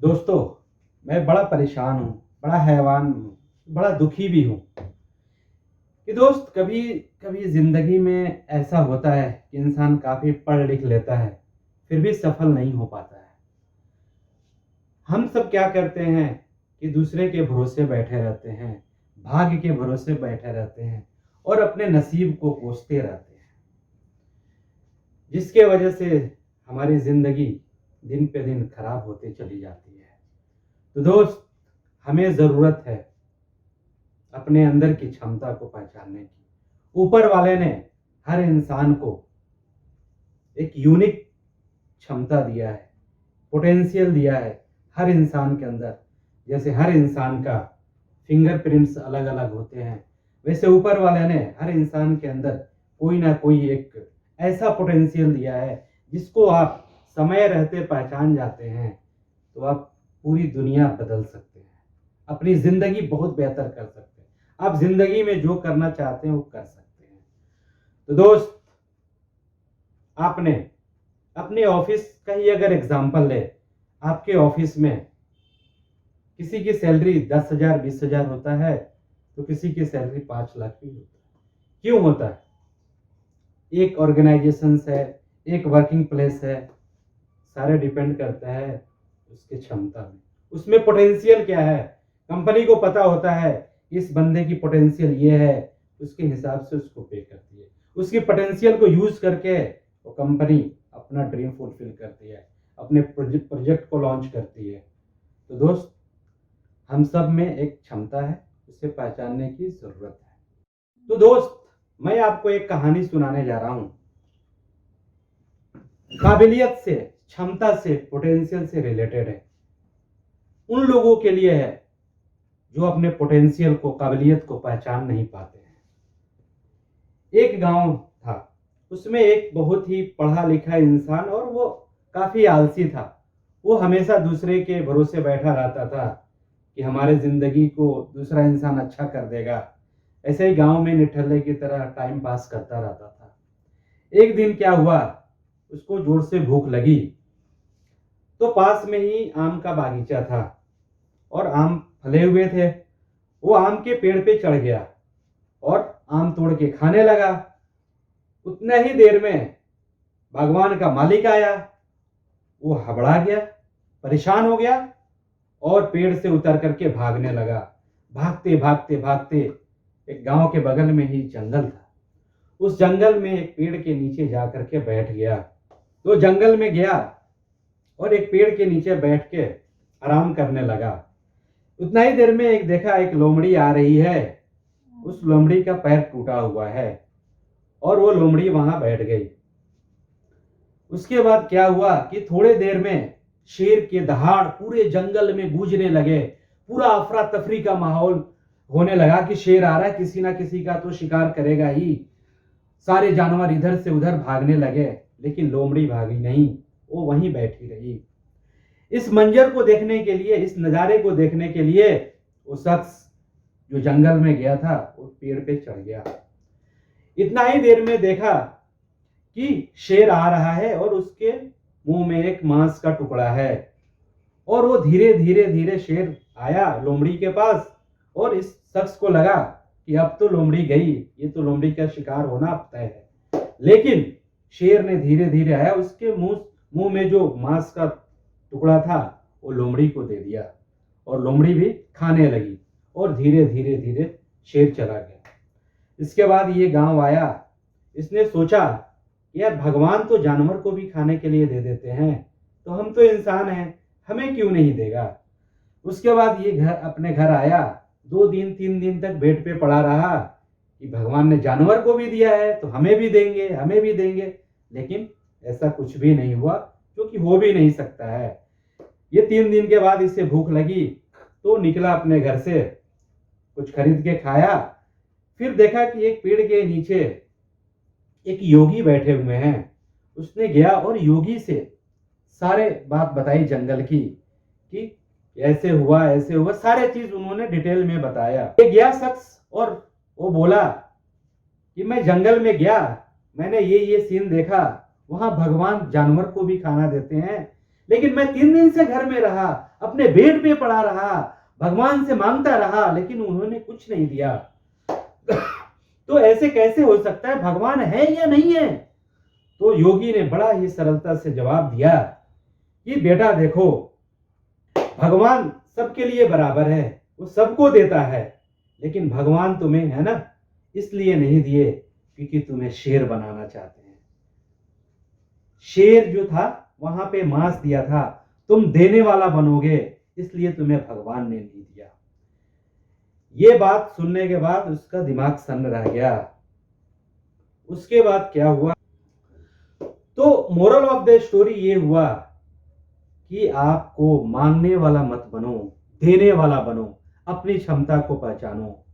दोस्तों, मैं बड़ा परेशान हूँ, बड़ा हैरान हूँ, बड़ा दुखी भी हूँ कि दोस्त कभी-कभी ज़िंदगी में ऐसा होता है कि इंसान काफ़ी पढ़ लिख लेता है, फिर भी सफल नहीं हो पाता है। हम सब क्या करते हैं कि दूसरे के भरोसे बैठे रहते हैं, भाग्य के भरोसे बैठे रहते हैं और अपने नसीब को कोसते रहते हैं, जिसके वजह से हमारी ज़िंदगी दिन पे दिन खराब होती चली जाती है। तो दोस्त, हमें ज़रूरत है अपने अंदर की क्षमता को पहचानने की। ऊपर वाले ने हर इंसान को एक यूनिक क्षमता दिया है, पोटेंशियल दिया है हर इंसान के अंदर। जैसे हर इंसान का फिंगरप्रिंट्स अलग-अलग होते हैं, वैसे ऊपर वाले ने हर इंसान के अंदर कोई ना कोई एक ऐसा पोटेंशियल दिया है, जिसको आप समय रहते पहचान जाते हैं, तो आप पूरी दुनिया बदल सकते हैं। अपनी ज़िंदगी बहुत बेहतर कर सकते हैं। आप ज़िंदगी में जो करना चाहते हैं, वो कर सकते हैं। तो दोस्त, आपने अपने ऑफिस का ही अगर एग्जाम्पल ले, आपके ऑफिस में किसी की सैलरी 10,000 20,000 होता है, तो किसी की सैलरी 5 लाख भी होता है। क्यों होता है? एक ऑर्गेनाइजेशन है, एक वर्किंग प्लेस है, सारे डिपेंड करता है उसकी क्षमता में। उसमें पोटेंशियल क्या है, कंपनी को पता होता है इस बंदे की पोटेंशियल ये है, उसके हिसाब से उसको पे करती है। उसकी पोटेंशियल को यूज करके वो कंपनी अपना ड्रीम फुलफिल करती है, अपने प्रोजेक्ट को लॉन्च करती है। तो दोस्त, हम सब में एक क्षमता है, उसे पहचानने की जरूरत है। तो दोस्त, मैं आपको एक कहानी सुनाने जा रहा हूं, काबिलियत से, क्षमता से, पोटेंशियल से रिलेटेड है। उन लोगों के लिए है जो अपने पोटेंशियल को, काबिलियत को पहचान नहीं पाते हैं। एक गांव था, उसमें एक बहुत ही पढ़ा लिखा इंसान, और वो काफी आलसी था। वो हमेशा दूसरे के भरोसे बैठा रहता था कि हमारे जिंदगी को दूसरा इंसान अच्छा कर देगा। ऐसे ही गांव में निठल्ले की तरह टाइम पास करता रहता था। एक दिन क्या हुआ, उसको जोर से भूख लगी, तो पास में ही आम का बागीचा था और आम फले हुए थे। वो आम के पेड़ पे चढ़ गया और आम तोड़ के खाने लगा। उतने ही देर में बागवान का मालिक आया। वो हबड़ा गया, परेशान हो गया और पेड़ से उतर करके भागने लगा। भागते भागते भागते एक गांव के बगल में ही जंगल था। उस जंगल में एक पेड़ के नीचे जा करके बैठ गया। तो जंगल में गया और एक पेड़ के नीचे बैठ के आराम करने लगा। उतना ही देर में एक देखा, एक लोमड़ी आ रही है। उस लोमड़ी का पैर टूटा हुआ है और वो लोमड़ी वहां बैठ गई। उसके बाद क्या हुआ कि थोड़े देर में शेर के दहाड़ पूरे जंगल में गूंजने लगे। पूरा अफरा तफरी का माहौल होने लगा कि शेर आ रहा है, किसी ना किसी का तो शिकार करेगा ही। सारे जानवर इधर से उधर भागने लगे, लेकिन लोमड़ी भागी नहीं, वो वहीं बैठी रही। इस मंजर को देखने के लिए, इस नज़ारे को देखने के लिए वो शख्स जो जंगल में गया था, वो पेड़ पे चढ़ गया। इतना ही देर में देखा कि शेर आ रहा है और उसके मुंह में एक मांस का टुकड़ा है। और वो धीरे धीरे धीरे शेर आया लोमड़ी के पास, और इस शख्स को लगा कि अब तो लोमड़ी गई, ये तो लोमड़ी का शिकार होना अब तय है। लेकिन शेर ने धीरे धीरे आया, उसके मुंह मुंह में जो मांस का टुकड़ा था वो लोमड़ी को दे दिया, और लोमड़ी भी खाने लगी, और धीरे धीरे धीरे शेर चला गया। इसके बाद ये गांव आया। इसने सोचा, यार भगवान तो जानवर को भी खाने के लिए दे देते हैं, तो हम तो इंसान हैं, हमें क्यों नहीं देगा। उसके बाद ये घर, अपने घर आया। 2 दिन 3 दिन तक बेड पे पड़ा रहा कि भगवान ने जानवर को भी दिया है तो हमें भी देंगे, हमें भी देंगे। लेकिन ऐसा कुछ भी नहीं हुआ, क्योंकि हो भी नहीं सकता है। ये 3 दिन के बाद इसे भूख लगी, तो निकला अपने घर से, कुछ खरीद के खाया। फिर देखा कि एक पेड़ के नीचे एक योगी बैठे हुए हैं। उसने गया और योगी से सारे बात बताई जंगल की, कि ऐसे हुआ, सारे चीज उन्होंने डिटेल में बताया। ये गया शख्स और वो बोला कि मैं जंगल में गया, मैंने ये सीन देखा, वहां भगवान जानवर को भी खाना देते हैं, लेकिन मैं 3 दिन से घर में रहा, अपने बेड पे पड़ा रहा, भगवान से मांगता रहा, लेकिन उन्होंने कुछ नहीं दिया। तो ऐसे कैसे हो सकता है, भगवान है या नहीं है? तो योगी ने बड़ा ही सरलता से जवाब दिया कि बेटा देखो, भगवान सबके लिए बराबर है, वो सबको देता है, लेकिन भगवान तुम्हें है ना इसलिए नहीं दिए क्योंकि तुम्हें शेर बनाना चाहते हैं। शेर जो था वहां पे मांस दिया था, तुम देने वाला बनोगे, इसलिए तुम्हें भगवान ने नहीं दिया। ये बात सुनने के बाद उसका दिमाग सन्न रह गया। उसके बाद क्या हुआ, तो मोरल ऑफ द स्टोरी ये हुआ कि आपको मांगने वाला मत बनो, देने वाला बनो, अपनी क्षमता को पहचानो।